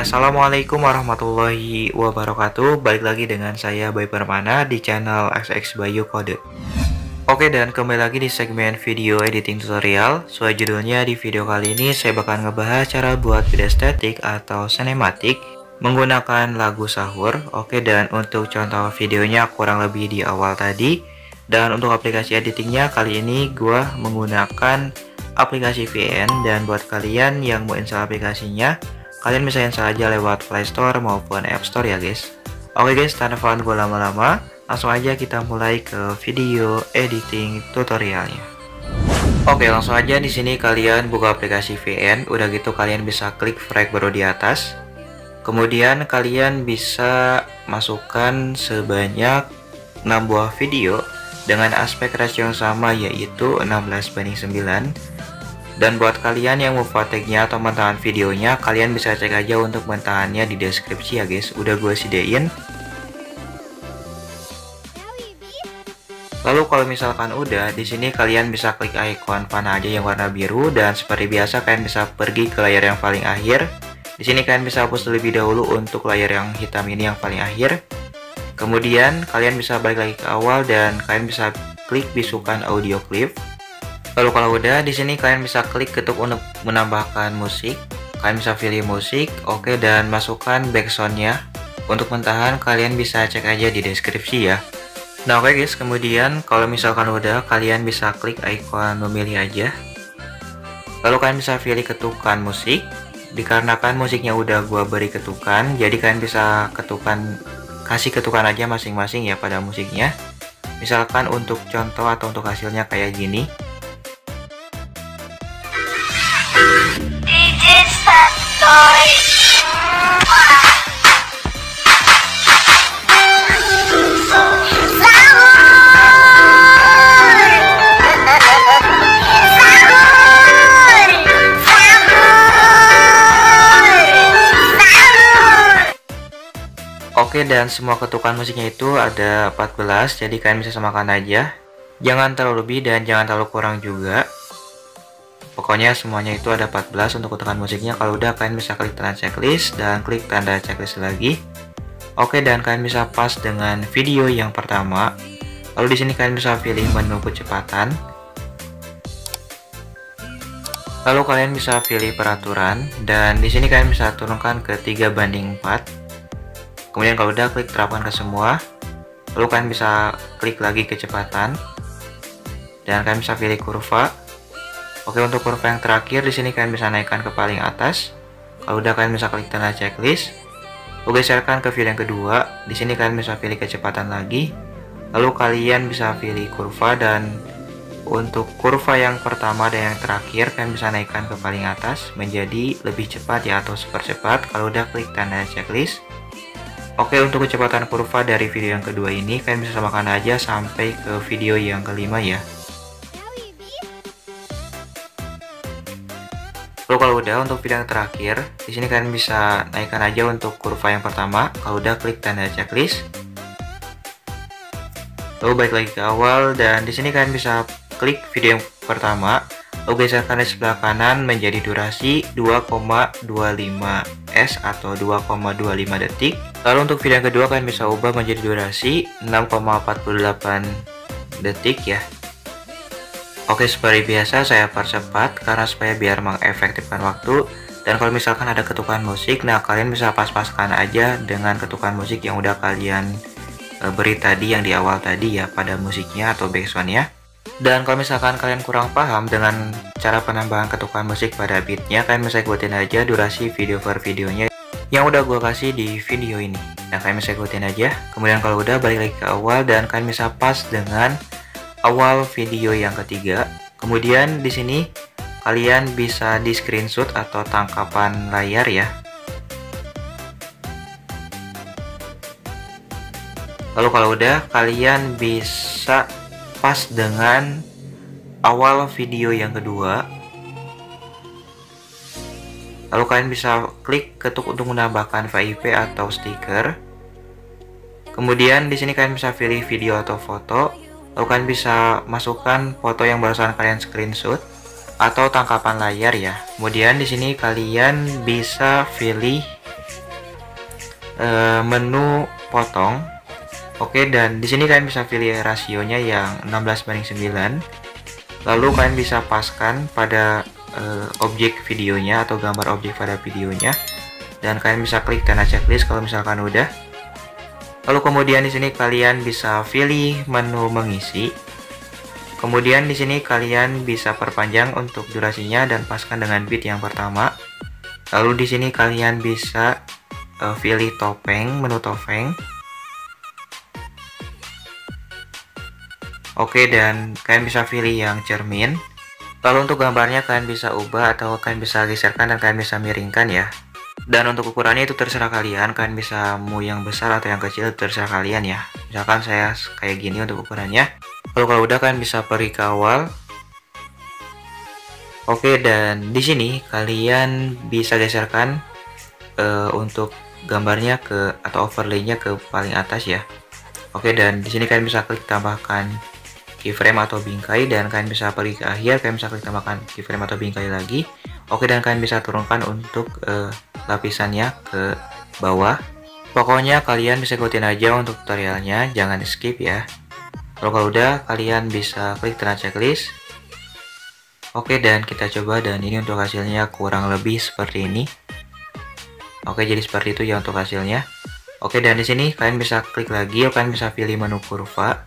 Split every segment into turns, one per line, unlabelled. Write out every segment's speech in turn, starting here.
Assalamualaikum warahmatullahi wabarakatuh. Balik lagi dengan saya Bayu Permana di channel XX Bayu Kode. Oke, dan kembali lagi di segmen video editing tutorial. Sesuai judulnya, di video kali ini saya bakal ngebahas cara buat video estetik atau sinematik menggunakan lagu sahur. Oke, dan untuk contoh videonya kurang lebih di awal tadi. Dan untuk aplikasi editingnya kali ini gua menggunakan aplikasi VN, dan buat kalian yang mau install aplikasinya, kalian bisa install aja lewat Play Store maupun App Store ya guys. Oke guys, tanpa gue lama-lama, langsung aja kita mulai ke video editing tutorialnya. Oke, langsung aja di sini kalian buka aplikasi VN. Udah gitu kalian bisa klik frag baru di atas. Kemudian kalian bisa masukkan sebanyak 6 buah video dengan aspek ratio yang sama, yaitu 16:9. Dan buat kalian yang mau footage-nya atau mentahan videonya, kalian bisa cek aja untuk mentahannya di deskripsi ya guys. Udah gue sediain. Lalu kalau misalkan udah, di sini kalian bisa klik icon panah aja yang warna biru, dan seperti biasa kalian bisa pergi ke layar yang paling akhir. Di sini kalian bisa hapus terlebih dahulu untuk layar yang hitam ini yang paling akhir. Kemudian kalian bisa balik lagi ke awal dan kalian bisa klik bisukan audio clip. Lalu kalau udah, di sini kalian bisa klik ketuk untuk menambahkan musik. Kalian bisa pilih musik, oke, dan masukkan backsoundnya. Untuk mentahan kalian bisa cek aja di deskripsi ya. Nah oke guys, kemudian kalau misalkan udah, kalian bisa klik icon memilih aja. Lalu kalian bisa pilih ketukan musik. Dikarenakan musiknya udah gua beri ketukan, jadi kalian bisa kasih ketukan aja masing-masing ya pada musiknya. Misalkan untuk contoh atau untuk hasilnya kayak gini. Oke, dan semua ketukan musiknya itu ada 14, jadi kalian bisa samakan aja. Jangan terlalu lebih dan jangan terlalu kurang juga. Pokoknya semuanya itu ada 14 untuk ketukan musiknya. Kalau udah, kalian bisa klik tanda checklist dan klik tanda checklist lagi. Oke, dan kalian bisa pas dengan video yang pertama. Lalu di sini kalian bisa pilih menu kecepatan. Lalu kalian bisa pilih peraturan, dan di sini kalian bisa turunkan ke 3:4. Kemudian kalau udah, klik terapkan ke semua. Lalu kalian bisa klik lagi kecepatan, dan kalian bisa pilih kurva. Oke, untuk kurva yang terakhir di sini kalian bisa naikkan ke paling atas. Kalau udah, kalian bisa klik tanda checklist. Lalu geserkan ke video yang kedua. Di sini kalian bisa pilih kecepatan lagi. Lalu kalian bisa pilih kurva, dan untuk kurva yang pertama dan yang terakhir kalian bisa naikkan ke paling atas menjadi lebih cepat ya, atau super cepat. Kalau udah, klik tanda checklist. Oke, untuk kecepatan kurva dari video yang kedua ini kalian bisa samakan aja sampai ke video yang kelima ya. Lalu kalau udah, untuk video yang terakhir, di sini kalian bisa naikkan aja untuk kurva yang pertama. Kalau udah, klik tanda checklist. Lalu balik lagi ke awal, dan di sini kalian bisa klik video yang pertama. Lalu geserkan di sebelah kanan menjadi durasi 2,25s atau 2,25 detik. Lalu untuk video yang kedua kalian bisa ubah menjadi durasi 6,48 detik ya. Oke, seperti biasa saya percepat karena supaya biar mengefektifkan waktu. Dan kalau misalkan ada ketukan musik, nah kalian bisa pas-paskan aja dengan ketukan musik yang udah kalian beri tadi yang di awal tadi ya, pada musiknya atau backsoundnya. Dan kalau misalkan kalian kurang paham dengan cara penambahan ketukan musik pada beatnya, kalian bisa ikutin aja durasi video per videonya yang udah gue kasih di video ini. Nah, kalian bisa ikutin aja. Kemudian kalau udah, balik lagi ke awal dan kalian bisa pas dengan awal video yang ketiga. Kemudian di sini kalian bisa di screenshot atau tangkapan layar ya. Lalu kalau udah, kalian bisa pas dengan awal video yang kedua. Lalu kalian bisa klik ketuk untuk menambahkan VIP atau stiker. Kemudian di sini kalian bisa pilih video atau foto. Lalu kalian bisa masukkan foto yang barusan kalian screenshot atau tangkapan layar ya. Kemudian di sini kalian bisa pilih menu potong. Oke, dan di sini kalian bisa pilih rasionya yang 16:9. Lalu kalian bisa paskan pada objek videonya atau gambar objek pada videonya, dan kalian bisa klik tanda checklist kalau misalkan udah. Lalu kemudian di sini kalian bisa pilih menu mengisi. Kemudian di sini kalian bisa perpanjang untuk durasinya dan paskan dengan bit yang pertama. Lalu di sini kalian bisa pilih topeng, menu topeng. Oke, dan kalian bisa pilih yang cermin. Lalu untuk gambarnya kalian bisa ubah atau kalian bisa geserkan dan kalian bisa miringkan ya. Dan untuk ukurannya itu terserah kalian bisa mau yang besar atau yang kecil, terserah kalian ya. Misalkan saya kayak gini untuk ukurannya. Lalu kalau udah kalian bisa pergi ke awal. Oke, dan di sini kalian bisa geserkan untuk gambarnya ke atau overlaynya ke paling atas ya. Oke, dan di sini kalian bisa klik tambahkan keyframe atau bingkai, dan kalian bisa pergi ke akhir, kalian bisa klik tambahkan keyframe atau bingkai lagi. Oke, dan kalian bisa turunkan untuk lapisannya ke bawah. Pokoknya kalian bisa ikutin aja untuk tutorialnya, jangan di skip ya. Lalu kalau udah kalian bisa klik tanda checklist. Oke, dan kita coba, dan ini untuk hasilnya kurang lebih seperti ini. Oke, jadi seperti itu ya untuk hasilnya. Oke, dan di sini kalian bisa klik lagi, kalian bisa pilih menu kurva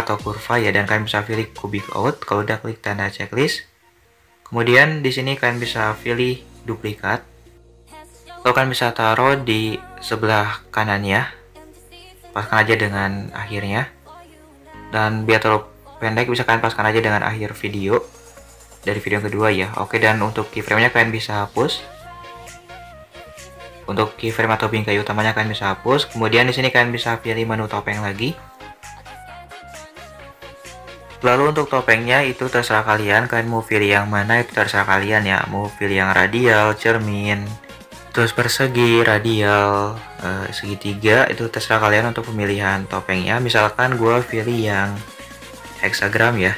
atau kurva ya, dan kalian bisa pilih cubic out. Kalau udah klik tanda checklist, kemudian di sini kalian bisa pilih duplikat. Lalu kalian bisa taruh di sebelah kanannya, paskan aja dengan akhirnya. Dan biar terlalu pendek bisa kalian paskan aja dengan akhir video dari video yang kedua ya. Oke, dan untuk keyframe-nya kalian bisa hapus. Untuk keyframe atau bingkai utamanya kalian bisa hapus. Kemudian di sini kalian bisa pilih menu topeng lagi. Lalu untuk topengnya itu terserah kalian mau pilih yang mana, itu terserah kalian ya. Mau pilih yang radial, cermin, terus persegi, radial, segitiga, itu terserah kalian untuk pemilihan topengnya. Misalkan gue pilih yang hexagram ya.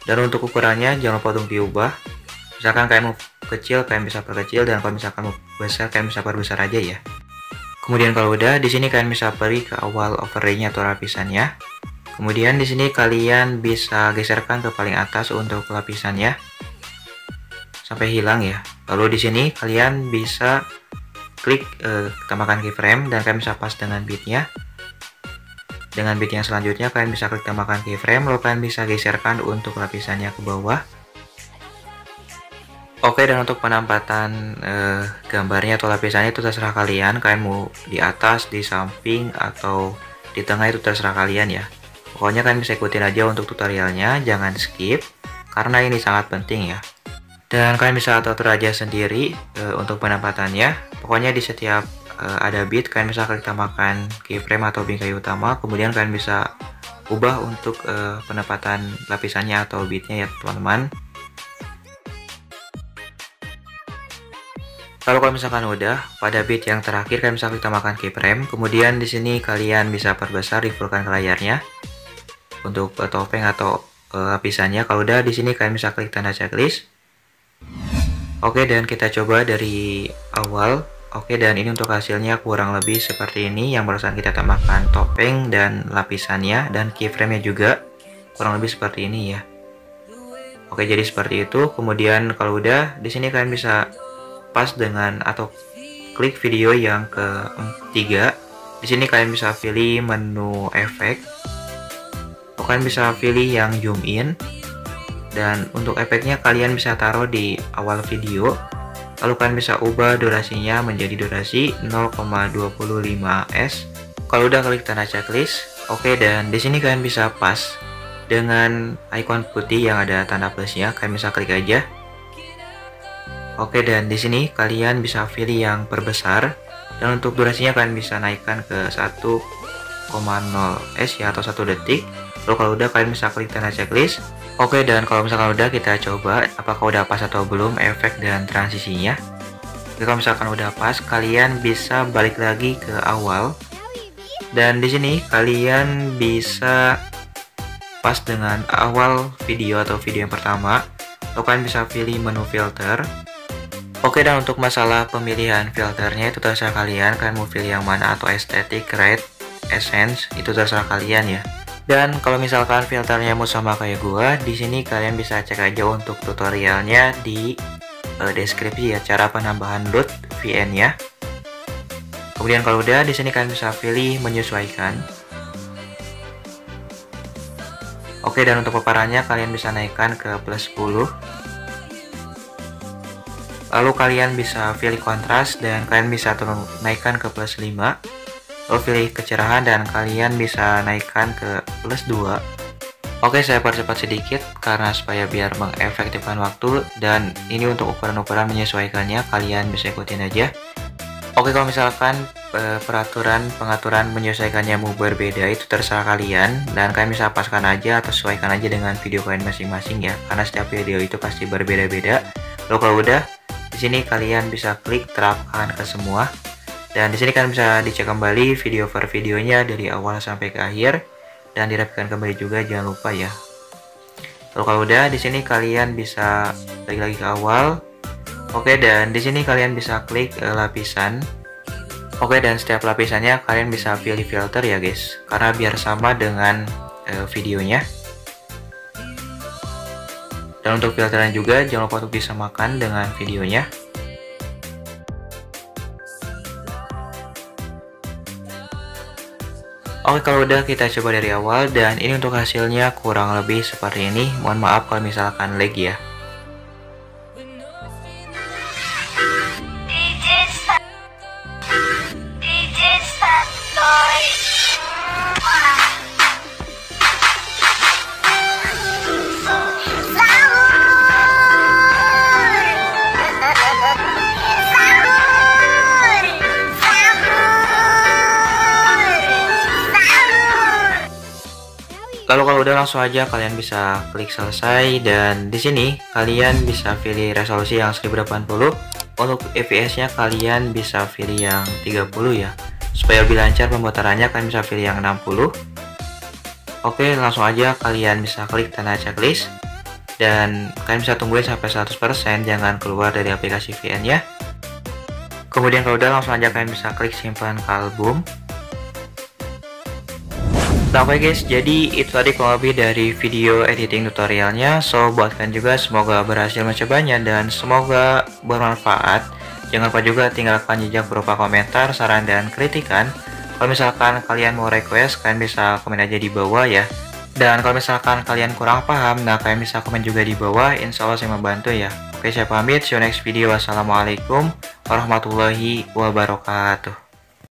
Dan untuk ukurannya jangan lupa untuk diubah. Misalkan kalian mau kecil, kalian bisa perkecil, dan kalau misalkan mau besar, kalian bisa perbesar aja ya. Kemudian kalau udah, di sini kalian bisa pergi ke awal overlaynya atau lapisannya. Kemudian di sini kalian bisa geserkan ke paling atas untuk lapisannya sampai hilang ya. Lalu di sini kalian bisa klik tambahkan keyframe, dan kalian bisa pas dengan bitnya. Dengan bit yang selanjutnya kalian bisa klik tambahkan keyframe, lalu kalian bisa geserkan untuk lapisannya ke bawah. Oke, dan untuk penampatan gambarnya atau lapisannya itu terserah kalian mau di atas, di samping, atau di tengah, itu terserah kalian ya. Pokoknya kalian bisa ikutin aja untuk tutorialnya, jangan skip karena ini sangat penting ya. Dan kalian bisa atur aja sendiri untuk penampatannya. Pokoknya di setiap ada bit kalian bisa klik tambahkan keyframe atau bingkai utama, kemudian kalian bisa ubah untuk penempatan lapisannya atau bitnya ya teman-teman. Lalu kalau misalkan udah pada bit yang terakhir kalian bisa klik tambahkan keyframe, kemudian di sini kalian bisa perbesar, di fullkan ke layarnya untuk topeng atau lapisannya. Kalau udah di sini kalian bisa klik tanda checklist. Oke, dan kita coba dari awal. Oke, dan ini untuk hasilnya kurang lebih seperti ini, yang barusan kita tambahkan topeng dan lapisannya, dan keyframe-nya juga kurang lebih seperti ini ya. Oke, jadi seperti itu. Kemudian kalau udah di sini kalian bisa pas dengan atau klik video yang ketiga. Di sini kalian bisa pilih menu efek. Kalian bisa pilih yang zoom in, dan untuk efeknya kalian bisa taruh di awal video. Lalu kalian bisa ubah durasinya menjadi durasi 0,25s. Kalau udah klik tanda checklist. Oke, dan di sini kalian bisa pas dengan icon putih yang ada tanda plusnya, kalian bisa klik aja. Oke, dan di sini kalian bisa pilih yang perbesar, dan untuk durasinya kalian bisa naikkan ke 1,0s ya, atau 1 detik. Lalu kalau udah kalian bisa klik tanda checklist. Oke, dan kalau misalkan udah, kita coba apakah udah pas atau belum efek dan transisinya. Jadi kalau misalkan udah pas, kalian bisa balik lagi ke awal, dan di sini kalian bisa pas dengan awal video atau video yang pertama. Lalu kalian bisa pilih menu filter. Oke, dan untuk masalah pemilihan filternya itu terserah kalian mau pilih yang mana, atau estetik, red, essence, itu terserah kalian ya. Dan kalau misalkan filternya mau sama kayak gua, di sini kalian bisa cek aja untuk tutorialnya di deskripsi ya, cara penambahan load VN-nya. Kemudian kalau udah, di sini kalian bisa pilih menyesuaikan. Oke, dan untuk paparannya kalian bisa naikkan ke plus 10. Lalu kalian bisa pilih kontras dan kalian bisa naikkan ke plus 5. Lalu pilih kecerahan dan kalian bisa naikkan ke plus 2. Oke, saya percepat sedikit karena supaya biar mengefektifkan waktu, dan ini untuk ukuran-ukuran menyesuaikannya kalian bisa ikutin aja. Oke, kalau misalkan pengaturan menyesuaikannya mau berbeda, itu terserah kalian, dan kalian bisa paskan aja atau sesuaikan aja dengan video kalian masing-masing ya, karena setiap video itu pasti berbeda-beda. Lalu kalau udah, di sini kalian bisa klik terapkan ke semua, dan di sini kalian bisa dicek kembali video per videonya dari awal sampai ke akhir, dan dirapikan kembali juga, jangan lupa ya. Lalu kalau udah, di sini kalian bisa balik lagi ke awal. Oke, dan di sini kalian bisa klik lapisan. Oke, dan setiap lapisannya kalian bisa pilih filter ya guys, karena biar sama dengan videonya. Dan untuk filternya juga jangan lupa untuk disamakan dengan videonya. Oke, kalau udah kita coba dari awal, dan ini untuk hasilnya kurang lebih seperti ini. Mohon maaf kalau misalkan lag ya. Lalu kalau udah, langsung aja kalian bisa klik selesai, dan di sini kalian bisa pilih resolusi yang 1080. Untuk fps-nya kalian bisa pilih yang 30 ya. Supaya lebih lancar pemutarannya kalian bisa pilih yang 60. Oke, langsung aja kalian bisa klik tanda checklist, dan kalian bisa tungguin sampai 100%, jangan keluar dari aplikasi VN-nya. Kemudian kalau udah, langsung aja kalian bisa klik simpan ke album. Nah, oke guys, jadi itu tadi kurang lebih dari video editing tutorialnya. So, buat kalian juga semoga berhasil mencobanya dan semoga bermanfaat. Jangan lupa juga tinggalkan jejak berupa komentar, saran, dan kritikan. Kalau misalkan kalian mau request, kalian bisa komen aja di bawah ya. Dan kalau misalkan kalian kurang paham, nah kalian bisa komen juga di bawah, insya Allah saya membantu ya. Oke, saya pamit, see you next video. Wassalamualaikum warahmatullahi wabarakatuh.